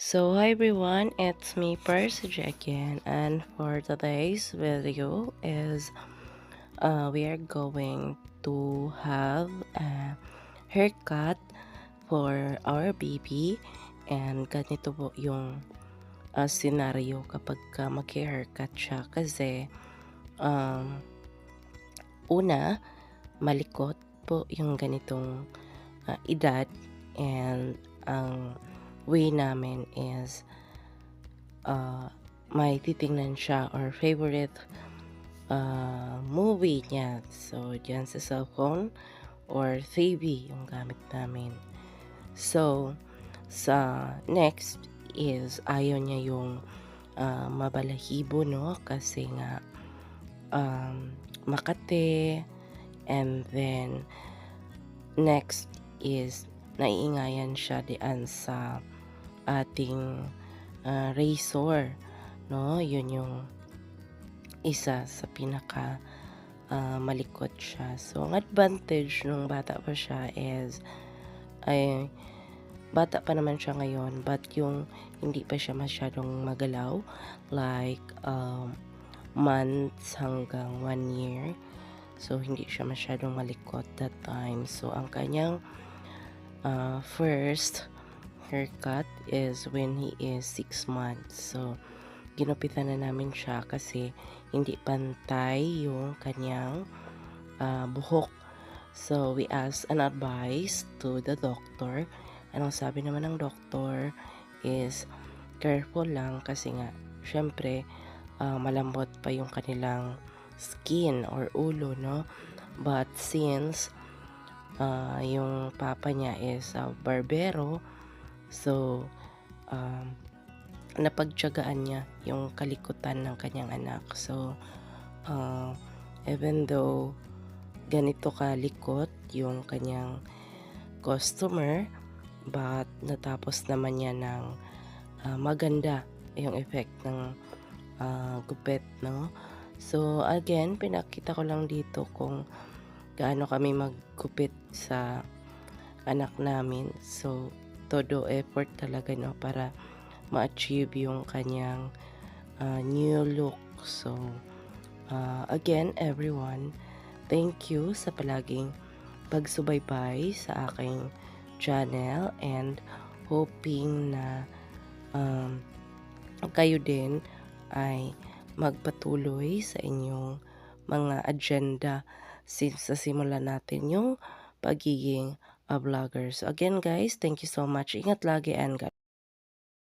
So hi everyone, it's me Percy again, and for today's video is we are going to have a haircut for our baby, and ganito po yung scenario kapag mag-haircut siya kasi um, una malikot po yung ganitong edad, and ang way namin is may titingnan siya or favorite movie niya. So, diyan sa cellphone or TV yung gamit namin. So, sa next is ayaw niya yung mabalahibo, no? Kasi nga makate, and then next is naiingayan siya diyan sa ating razor, no? Yun yung isa sa pinaka malikot siya. So, ang advantage nung bata pa siya is ay bata pa naman siya ngayon, but yung hindi pa siya masyadong magalaw, like months hanggang 1 year. So, hindi siya masyadong malikot that time. So, ang kanyang first haircut is when he is 6 months. So, ginupitan na namin siya kasi hindi pantay yung kanyang buhok. So, we asked an advice to the doctor. Anong sabi naman ng doctor is careful lang kasi nga, syempre, malambot pa yung kanilang skin or ulo, no? But since yung papa niya is barbero, so napagtiyagaan niya yung kalikutan ng kanyang anak. So, even though ganito kalikot yung kanyang customer, but natapos naman niya ng maganda yung effect ng gupit, no? So, again, pinakita ko lang dito kung gaano kami maggupit sa anak namin. So, todo effort talaga, no, para ma-achieve yung kanyang new look. So, again, everyone, thank you sa palaging pagsubaybay sa aking channel, and hoping na kayo din ay magpatuloy sa inyong mga agenda since sa simulan natin yung pagiging vlogger. So again guys, thank you so much. Ingat lagi and God